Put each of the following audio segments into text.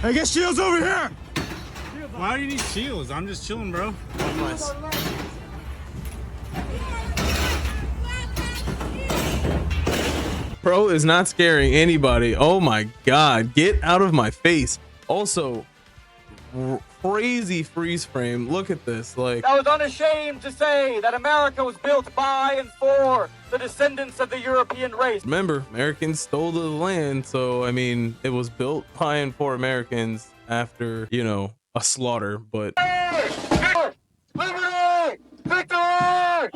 Hey, get shields over here! Why do you need shields? I'm just chilling, bro. Bro is not scaring anybody. Oh my God, get out of my face. Also, crazy freeze frame. Look at this. Like, I was unashamed to say that America was built by and for the descendants of the European race. remember, Americans stole the land. So, I mean, it was built by and for Americans after, you know, a slaughter, but. Liberty! Victory!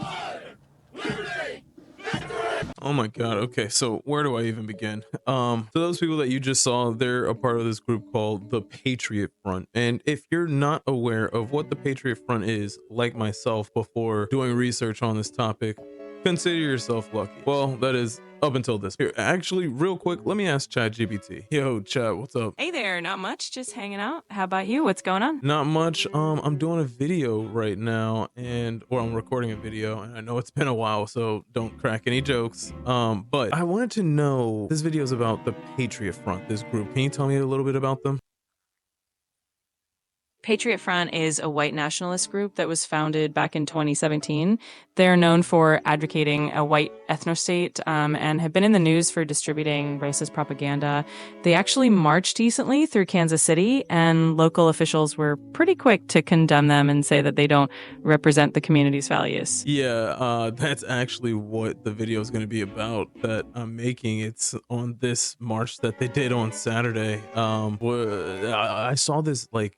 Oh my God. Okay. So where do I even begin? So those people that you just saw, they're a part of this group called the Patriot Front. And if you're not aware of what the Patriot Front is, like myself, before doing research on this topic, consider yourself lucky. Well, that is up until this. Here, actually, real quick, let me ask ChatGPT. Yo, Chat, what's up? Hey there, not much, just hanging out. How about you? What's going on? Not much. I'm doing a video right now, or I'm recording a video, and I know it's been a while, so don't crack any jokes. But I wanted to know, this video is about the Patriot Front, this group. Can you tell me a little bit about them? Patriot Front is a white nationalist group that was founded back in 2017. They're known for advocating a white ethnostate and have been in the news for distributing racist propaganda. They actually marched recently through Kansas City, and local officials were pretty quick to condemn them and say that they don't represent the community's values. Yeah, that's actually what the video is going to be about that I'm making. It's on this march that they did on Saturday. I saw this like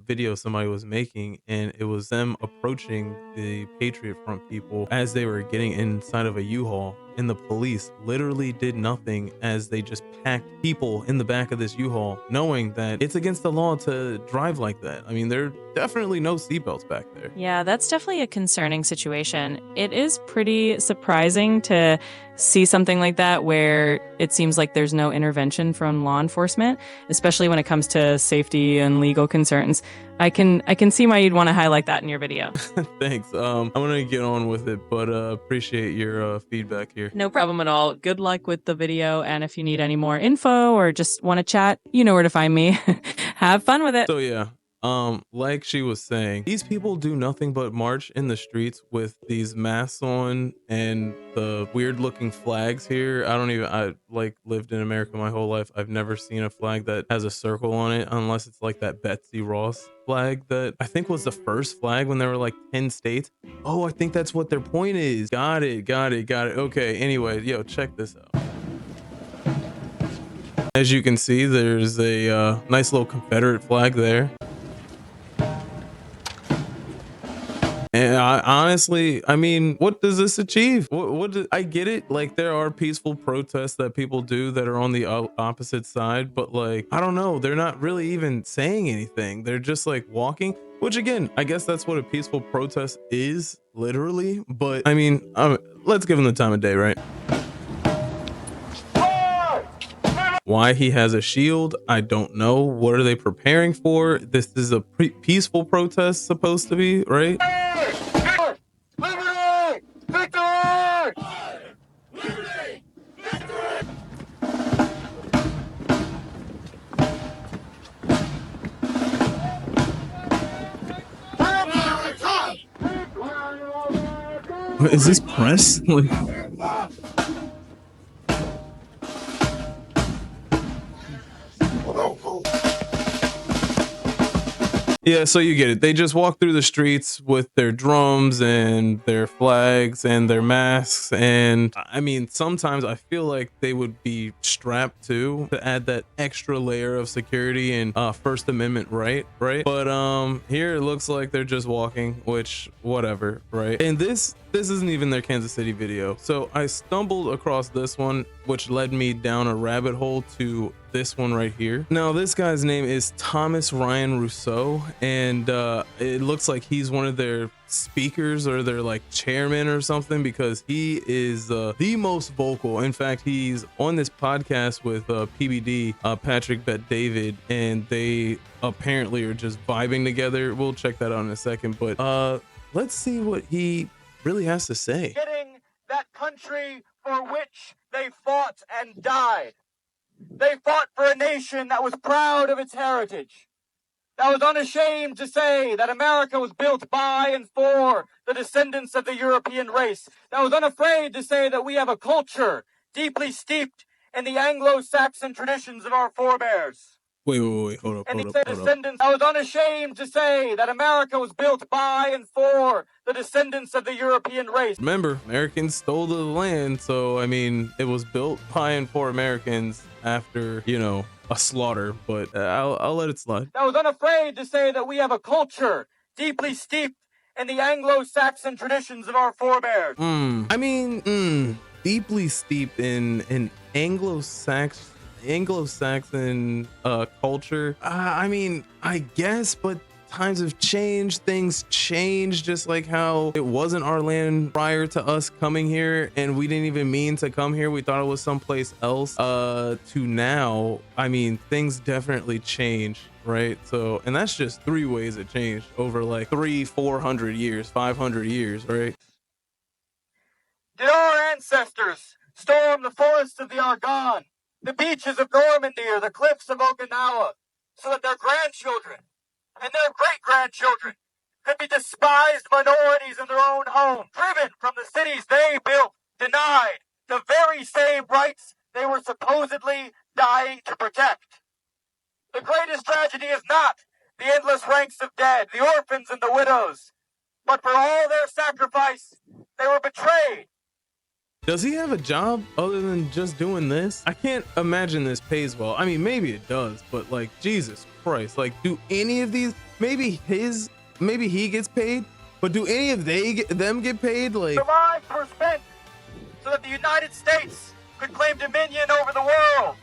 video somebody was making, and it was them approaching the Patriot Front people as they were getting inside of a U-Haul, and the police literally did nothing as they just packed people in the back of this U-Haul, knowing that it's against the law to drive like that. I mean, there are definitely no seatbelts back there. Yeah, that's definitely a concerning situation. It is pretty surprising to see something like that where it seems like there's no intervention from law enforcement, especially when it comes to safety and legal concerns. I can see why you'd want to highlight that in your video. Thanks. I'm gonna get on with it, but appreciate your feedback here. No problem at all. Good luck with the video, and if you need any more info or just want to chat, you know where to find me. Have fun with it. So yeah, like she was saying, these people do nothing but march in the streets with these masks on and the weird looking flags here. I like lived in America my whole life. I've never seen a flag that has a circle on it unless it's like that Betsy Ross flag that I think was the first flag when there were like 10 states. Oh, I think that's what their point is. Got it. Okay, anyway, yo, check this out. As you can see, there's a nice little Confederate flag there. And honestly, I mean, what does this achieve? I get it. Like, there are peaceful protests that people do that are on the opposite side, but like, I don't know. They're not really even saying anything. They're just like walking, which again, I guess that's what a peaceful protest is, literally. But I mean, let's give them the time of day, right? Why he has a shield, I don't know. What are they preparing for? This is a peaceful protest supposed to be, right? Liberty! Victory! Liberty! Victory! Is this press? Like, yeah, so you get it. They just walk through the streets with their drums and their flags and their masks. And I mean, sometimes I feel like they would be strapped too to add that extra layer of security and First Amendment right? But here it looks like they're just walking, which whatever, right? And this isn't even their Kansas City video. So I stumbled across this one, which led me down a rabbit hole to this one right here. Now, this guy's name is Thomas Ryan Rousseau, and it looks like he's one of their speakers or their like chairman or something, because he is the most vocal. In fact, he's on this podcast with PBD, Patrick Bet David, and they apparently are just vibing together. We'll check that out in a second, but let's see what he really has to say. Getting that country for which they fought and died. They fought for a nation that was proud of its heritage, that was unashamed to say that America was built by and for the descendants of the European race, that was unafraid to say that we have a culture deeply steeped in the Anglo-Saxon traditions of our forebears. Wait, hold And up, the hold up. descendants, I was unashamed to say that America was built by and for the descendants of the European race. Remember, Americans stole the land, so I mean, it was built by and for Americans after, you know, a slaughter, but I'll let it slide. That was unafraid to say that we have a culture deeply steeped in the Anglo-Saxon traditions of our forebears. I mean, deeply steeped in Anglo-Saxon culture. I mean, I guess, but times have changed, things change, just like how it wasn't our land prior to us coming here, and we didn't even mean to come here. We thought it was someplace else. To now, I mean, things definitely change, right? So, and that's just 3 ways it changed over like 300-400 years, 500 years, right? Did our ancestors storm the forests of the Argonne, the beaches of Normandy, or the cliffs of Okinawa, so that their grandchildren and their great-grandchildren could be despised minorities in their own home, driven from the cities they built, denied the very same rights they were supposedly dying to protect? The greatest tragedy is not the endless ranks of dead, the orphans and the widows, but for all their sacrifice, they were betrayed. Does he have a job other than just doing this? I can't imagine this pays well. I mean, maybe it does, but like, Jesus Christ, like, do any of these, maybe he gets paid, but do any of them get paid? Like, Their lives were spent so that the United States could claim dominion over the world.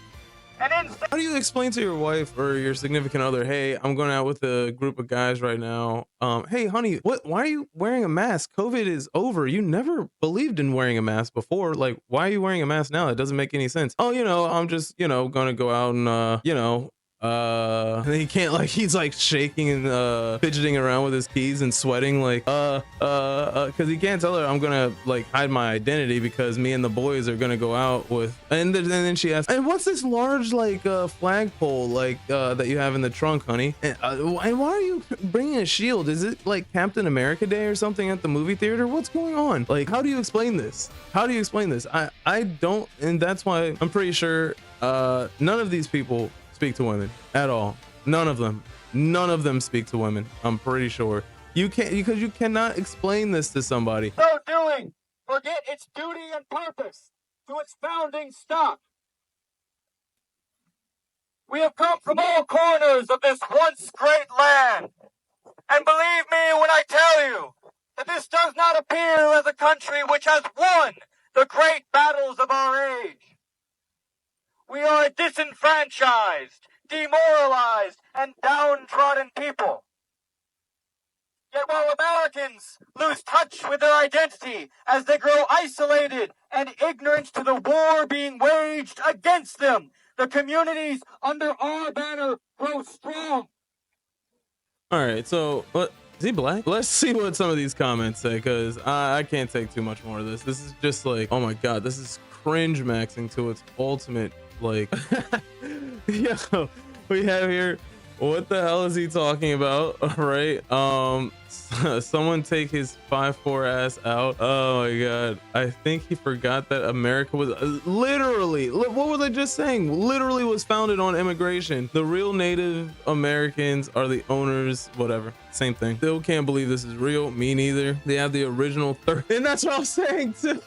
And instead, how do you explain to your wife or your significant other, hey, I'm going out with a group of guys right now. Hey, honey, why are you wearing a mask? COVID is over. You never believed in wearing a mask before. Like, why are you wearing a mask now? It doesn't make any sense. Oh, you know, I'm just, you know, going to go out and, you know, and he can't, like, he's like shaking and fidgeting around with his keys and sweating, like because he can't tell her I'm gonna like hide my identity because me and the boys are gonna go out with. And then she asks, and what's this large like flagpole like that you have in the trunk, honey? And why are you bringing a shield? Is it like Captain America Day or something at the movie theater? What's going on? Like, how do you explain this? I don't, and that's why I'm pretty sure none of these people speak to women at all. None of them speak to women. I'm pretty sure you can't, because you cannot explain this to somebody. so doing, forget its duty and purpose to its founding stock. We have come from all corners of this once great land. And believe me when I tell you that this does not appear as a country which has won the great battles of our age. We are a disenfranchised, demoralized, and downtrodden people. Yet while Americans lose touch with their identity as they grow isolated and ignorant to the war being waged against them, the communities under our banner grow strong. All right, so what is he black? Let's see what some of these comments say, because I can't take too much more of this. This is just like, oh my god, this is cringe maxing to its ultimate. Like, yo, we have here, what the hell is he talking about? All right, someone take his 5'4" ass out. Oh my god, I think he forgot that America was literally, what was I just saying, literally was founded on immigration. The real Native Americans are the owners, whatever, same thing. Still can't believe this is real. Me neither. They have the original and that's what I'm saying too.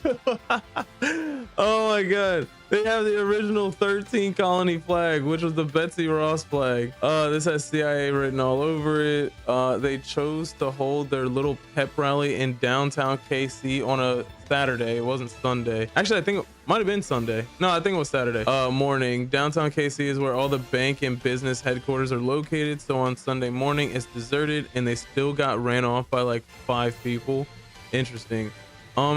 Oh my god, they have the original 13 colony flag, which was the Betsy Ross flag. This has CIA written all over it. They chose to hold their little pep rally in downtown KC on a Saturday. It wasn't Sunday. Actually, I think it might have been Sunday. No, I think it was Saturday morning. Downtown KC is where all the bank and business headquarters are located. So on Sunday morning, it's deserted and they still got ran off by like 5 people. Interesting.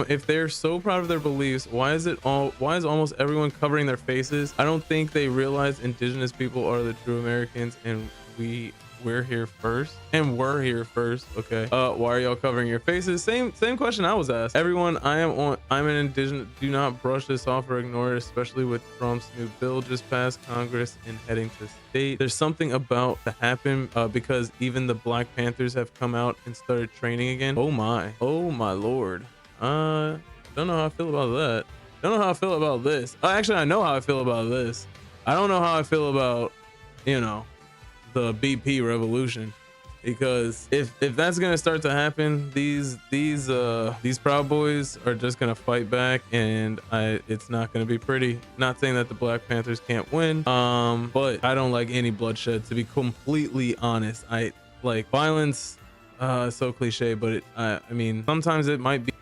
If they're so proud of their beliefs, why is almost everyone covering their faces? I don't think they realize indigenous people are the true Americans, and we're here first. Okay. Why are y'all covering your faces? Same question I was asked. Everyone, I'm an indigenous. Do not brush this off or ignore it, especially with Trump's new bill just passed Congress and heading to state. There's something about to happen because even the Black Panthers have come out and started training again. Oh my Lord. Don't know how I feel about that. Don't know how I feel about this. Actually, I know how I feel about this. I don't know how I feel about, you know, the BP revolution, because if that's gonna start to happen, these Proud Boys are just gonna fight back, and it's not gonna be pretty. Not saying that the Black Panthers can't win, but I don't like any bloodshed, to be completely honest. I like violence, so cliche, but I mean, sometimes it might be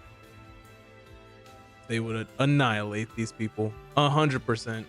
they would annihilate these people 100%,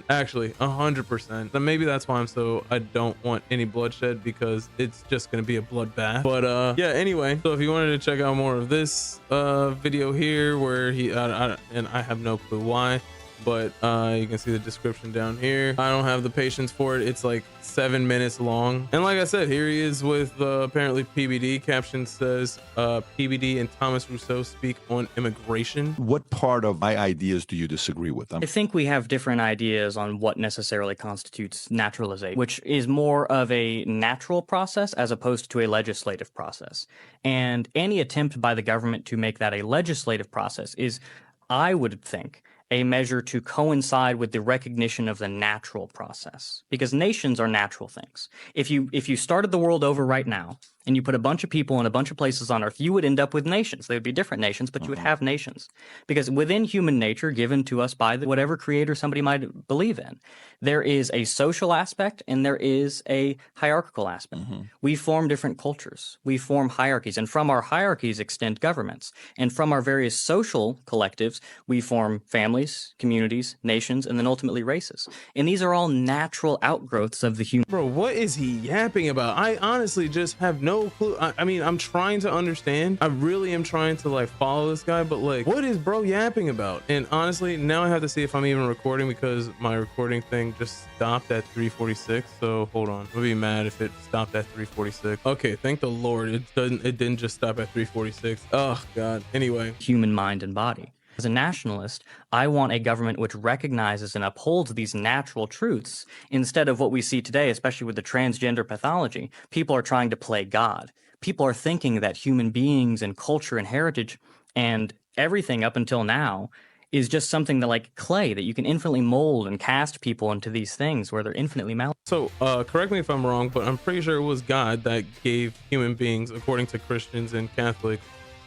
actually 100%. So maybe that's why I don't want any bloodshed, because it's just gonna be a bloodbath. But yeah, anyway, so if you wanted to check out more of this video here, where and I have no clue why, but you can see the description down here. I don't have the patience for it. It's like 7 minutes long, and like I said, here he is with apparently PBD. Caption says PBD and Thomas Rousseau speak on immigration. What part of my ideas do you disagree with? I think we have different ideas on what necessarily constitutes naturalization, which is more of a natural process as opposed to a legislative process. And any attempt by the government to make that a legislative process is, I would think, a measure to coincide with the recognition of the natural process, because nations are natural things. If you started the world over right now and you put a bunch of people in a bunch of places on earth, you would end up with nations. They would be different nations, but you would have nations, because within human nature given to us by whatever creator somebody might believe in, there is a social aspect and there is a hierarchical aspect. We form different cultures. We form hierarchies, and from our hierarchies extend governments. And from our various social collectives, we form families, communities, nations, and then ultimately races. And these are all natural outgrowths of the human. Bro, what is he yapping about? I honestly just have no clue. I mean, I'm trying to understand. I really am trying to like follow this guy, but like, what is bro yapping about? And honestly, now I have to see if I'm even recording, because my recording thing just stopped at 3:46. So hold on, I'll be mad if it stopped at 3:46. Okay, thank the Lord it didn't just stop at 3:46. Oh God. Anyway, human mind and body. As a nationalist, I want a government which recognizes and upholds these natural truths instead of what we see today, especially with the transgender pathology. People are trying to play God. People are thinking that human beings and culture and heritage and everything up until now is just something that, like clay, that you can infinitely mold and cast people into these things where they're infinitely malleable. So correct me if I'm wrong, but I'm pretty sure it was God that gave human beings, according to Christians and Catholics,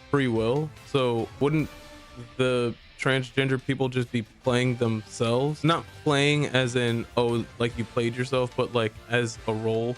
free will. So wouldn't the transgender people just be playing themselves? Not playing as in, oh, like you played yourself, but like as a role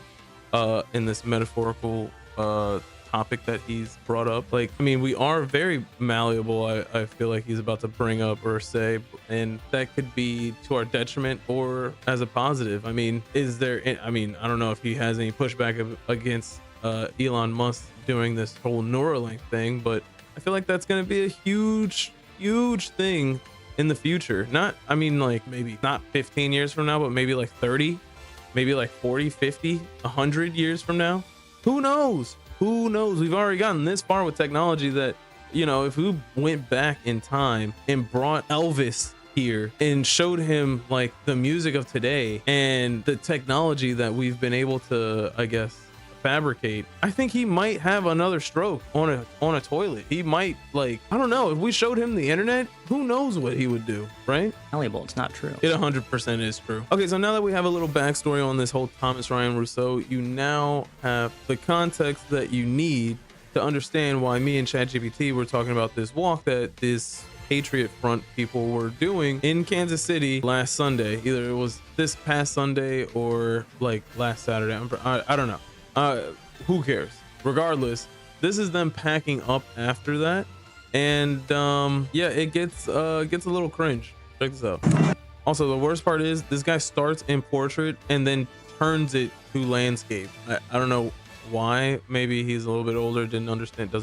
in this metaphorical topic that he's brought up. Like, I mean, we are very malleable, I feel like he's about to bring up or say, and that could be to our detriment or as a positive. I mean, I don't know if he has any pushback against Elon Musk doing this whole Neuralink thing, but I feel like that's going to be a huge thing in the future. Not, I mean, like maybe not 15 years from now, but maybe like 30, maybe like 40, 50, 100 years from now. Who knows? We've already gotten this far with technology that, you know, if we went back in time and brought Elvis here and showed him like the music of today and the technology that we've been able to, I guess, fabricate, I think he might have another stroke on a toilet. He might, like, I don't know, if we showed him the internet, who knows what he would do, right? Malleable. It's not true. It 100% is true. Okay, so now that we have a little backstory on this whole Thomas Ryan Rousseau, you now have the context that you need to understand why me and ChatGPT were talking about this walk that this Patriot Front people were doing in Kansas City last Sunday. Either it was this past Sunday or like last Saturday. I don't know. Who cares? Regardless, this is them packing up after that, and yeah, it gets a little cringe. Check this out. Also, the worst part is this guy starts in portrait and then turns it to landscape. I don't know why. Maybe he's a little bit older, doesn't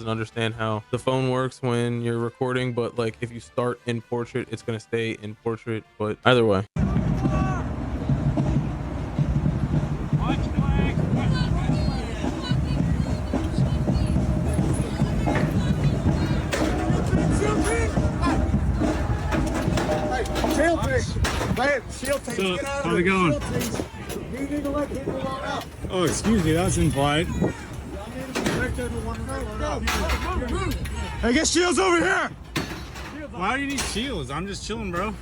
understand how the phone works when you're recording, but like if you start in portrait, it's gonna stay in portrait. But either way. So, how's it going? Oh, excuse me, that's implied. Hey, get shields over here! Why do you need shields? I'm just chilling, bro.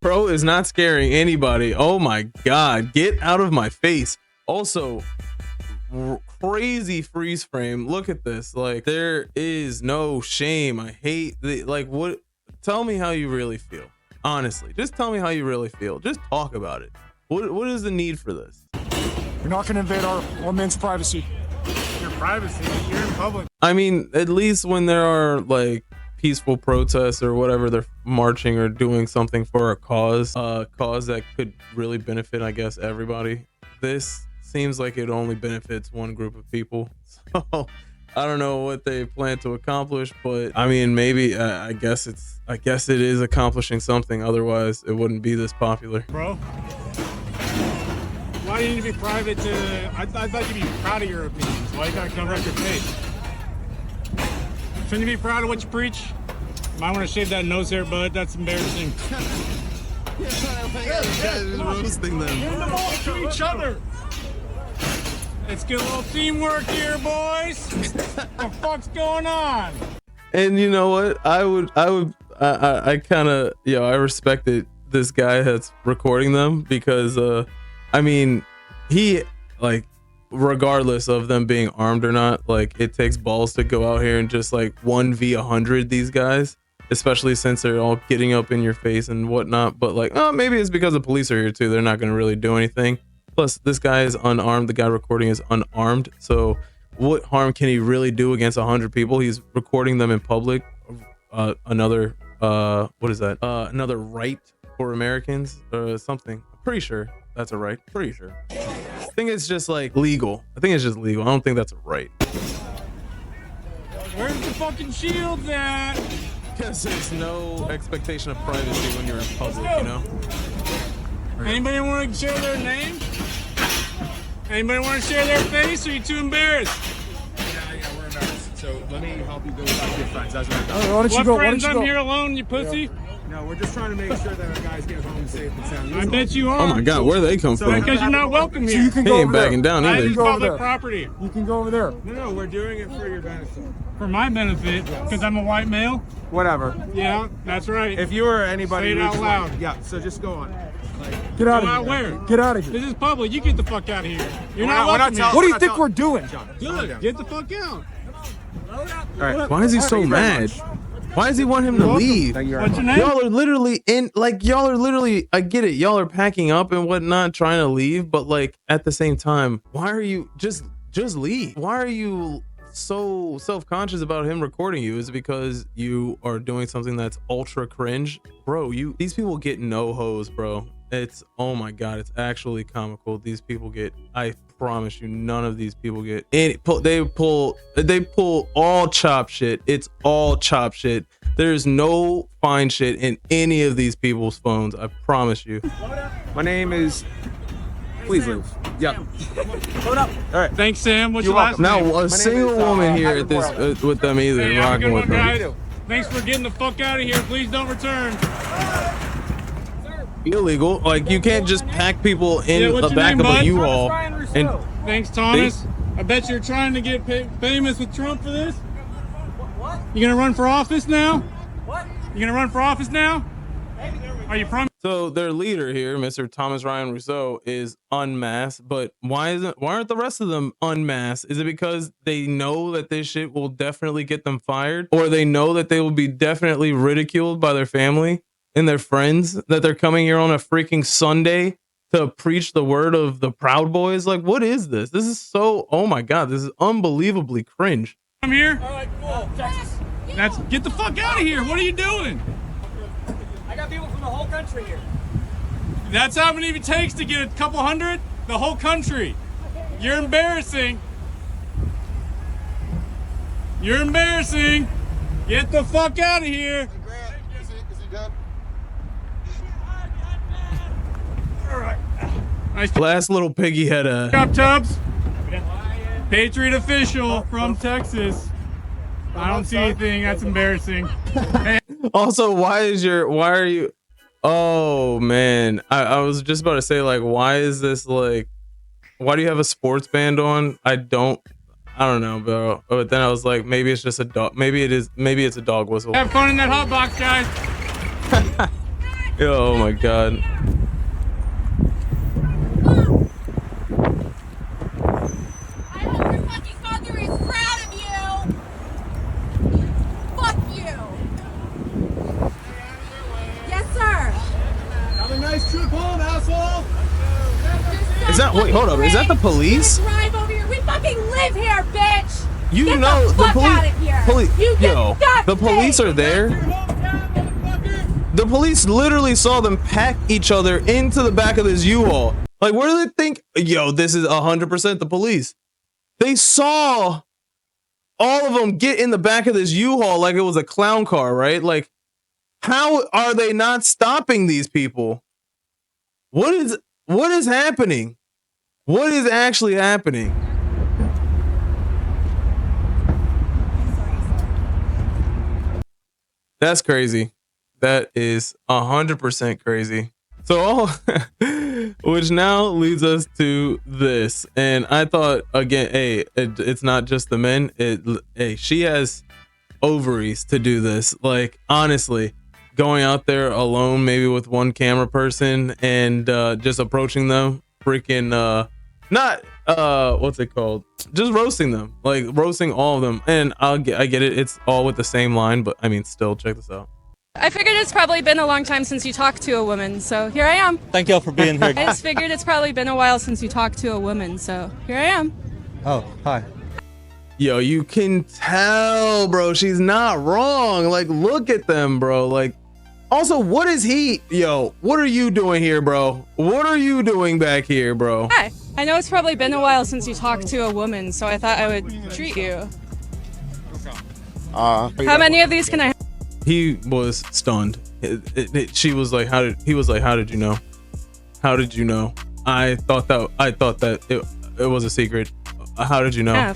Pro is not scaring anybody. Oh my God, get out of my face. Also, crazy freeze frame. Look at this. Like, there is no shame. I hate the, like, what? Tell me how you really feel. Honestly, just tell me how you really feel. Just talk about it. What is the need for this? You're not gonna invade our men's privacy. Your privacy, you're in public. I mean, at least when there are like peaceful protests or whatever, they're marching or doing something for a cause that could really benefit, I guess, everybody. This seems like it only benefits one group of people. So I don't know what they plan to accomplish, but I mean, maybe I guess it is accomplishing something. Otherwise, it wouldn't be this popular. Bro, why do you need to be private to? I thought you'd be proud of your opinions. Why you gotta cover up your face? Shouldn't you be proud of what you preach? Might want to shave that nose hair, bud. That's embarrassing. Roasting them. Hand the ball to each other. Let's get a little teamwork here, boys. What the fuck's going on? And you know what? I kind of, I respected this guy that's recording them because, I mean, he, like, regardless of them being armed or not, like, it takes balls to go out here and just like 1v100 these guys, especially since they're all getting up in your face and whatnot. But like, oh, maybe it's because the police are here too. They're not going to really do anything. Plus, this guy is unarmed. The guy recording is unarmed. So what harm can he really do against 100 people? He's recording them in public. Another, what is that? Another right for Americans or something. I'm pretty sure that's a right. Pretty sure. I think it's just like legal. I think it's just legal. I don't think that's a right. Where's the fucking shields at? Because there's no expectation of privacy when you're in public, you know? Anybody want to share their name? Anybody want to share their face? Or are you too embarrassed? Yeah, we're embarrassed. So let me help you go back to your friends. That's what I'm Why don't you What go? Why friends? don't you I'm go? here alone, you pussy. No, we're just trying to make sure that our guys get home safe and sound. I bet you are. Oh my God, where they come from? Because you're not welcome So here. you can He go ain't over there. backing down That either. is Go over public there. property. You can go over there. No, we're doing it for your benefit. For my benefit, because I'm a white male. Whatever. Yeah, that's right. If you or anybody, Say it out who's loud. white- Yeah. So just go on. Get out Go of out here. where? Get out of here. This is public. You get the fuck out of here. You're We're not not welcome telling- here. What do you Not think tell- we're doing? Good. Get the fuck out. All right. Why is he so mad? Why does he want him to leave? Thank you very What's much. your name? Y'all are literally I get it, y'all are packing up and whatnot, trying to leave, but like at the same time, why are you just leave? Why are you so self-conscious about him recording you? Is it because you are doing something that's ultra cringe? Bro, these people get no hose, bro. It's, oh my God, it's actually comical. These people get, I promise you, none of these people get any, they pull all chop shit. It's all chop shit. There's no fine shit in any of these people's phones. I promise you. My name is. Please leave. Yeah. Hold up. All right. Thanks, Sam. What's your You're last welcome. name? Now, a single woman here at this with them either, Hey, have a rocking good with one, them. guys. Thanks for getting the fuck out of here. Please don't return. Illegal. Like, you can't just pack people in Yeah, what's the your back name, of a bud? U-Haul. And Thanks, Thomas. I bet you're trying to get famous with Trump for this. What? You gonna run for office now? What? You gonna run for office now? Are you promising? so their leader here, Mr. Thomas Ryan Rousseau, is unmasked. But why aren't the rest of them unmasked? Is it because they know that this shit will definitely get them fired, or they know that they will be definitely ridiculed by their family and their friends, that they're coming here on a freaking Sunday to preach the word of the Proud Boys? Like, what is this? This is so, oh my God, this is unbelievably cringe. I'm here. All right, cool. Texas. Get the fuck out of here. What are you doing? I got people from the whole country here. That's how many it takes to get a couple hundred? The whole country. You're embarrassing. You're embarrassing. Get the fuck out of here. Is he dead? Nice Last little piggy had a. job, Tubbs. Patriot official from Texas. I don't see anything. That's embarrassing. Hey. Also, why are you? Oh man, I was just about to say, like, why is this like? Why do you have a sports band on? I don't know, bro. But then I was like, maybe it's just a dog. Maybe it's a dog whistle. Have fun in that hot box, guys. Oh my god. I hope your fucking mother is proud of you! Fuck you! Yes, sir! Have a nice trip home, asshole. Is that wait? Hold up. Is that the police? Drive over here. We fucking live here, bitch! You Get know the fuck out of here! You get Yo, stuck, the police are there. The police literally saw them pack each other into the back of this U-Haul. Like, where do they think? Yo, this is 100% the police. They saw all of them get in the back of this U-Haul like it was a clown car, right? Like, how are they not stopping these people? What is happening? What is actually happening? That's crazy. That is 100% crazy. So, which now leads us to this. And I thought, again, hey, it's not just the men. Hey, she has ovaries to do this. Like, honestly, going out there alone, maybe with one camera person, and just approaching them, freaking, not what's it called? Just roasting them, like roasting all of them. And I get it. It's all with the same line, but I mean, still, check this out. I figured it's probably been a long time since you talked to a woman, so here I am. Thank y'all for being here. I just figured it's probably been a while since you talked to a woman, so here I am. Oh, hi. Yo, you can tell, bro. She's not wrong. Like, look at them, bro. Like, also, what is he? Yo, what are you doing here, bro? What are you doing back here, bro? Hi. I know it's probably been a while since you talked to a woman, so I thought I would treat you. How many of these can I have? He was stunned. She was like, he was like, how did you know? How did you know? I thought that it was a secret. How did you know?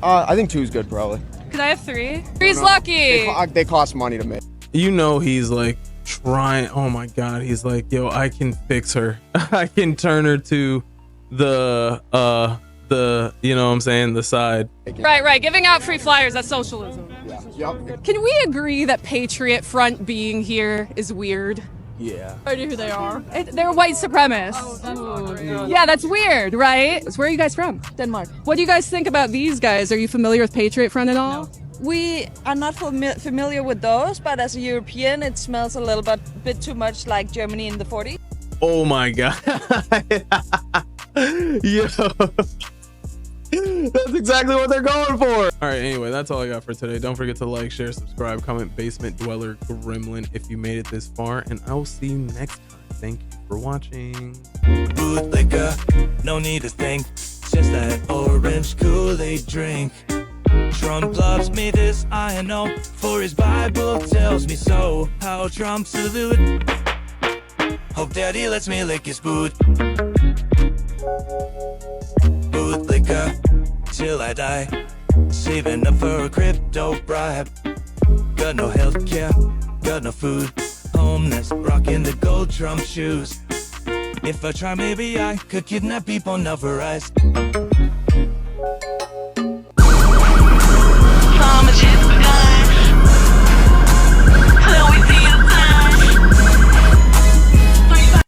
I think 2 is good, probably. Could I have 3? 3's lucky. They cost money to make. You know, he's like trying. Oh my god, he's like, yo, I can fix her. I can turn her to the you know what I'm saying, the side. Right. Giving out free flyers, that's socialism. Yep. Can we agree that Patriot Front being here is weird? Yeah. I know who they are. They're white supremacists. Oh, yeah, that's weird, right? Where are you guys from? Denmark. What do you guys think about these guys? Are you familiar with Patriot Front at all? No. We are not familiar with those, but as a European, it smells a little bit too much like Germany in the 40s. Oh my god. Yo. That's exactly what they're going for. All right, anyway, that's all I got for today. Don't forget to like, share, subscribe, comment, Basement Dweller Gremlin if you made it this far, and I will see you next time. Thank you for watching. Bootlicker, no need to think, just that orange Kool-Aid drink. Trump loves me, this I know, for his Bible tells me so. How Trump salute. Hope daddy lets me lick his boot. Bootlicker, till I die, saving up for a crypto bribe. Got no health care, got no food, homeless, rocking the gold Trump shoes. If I try, maybe I could kidnap people, not for rice.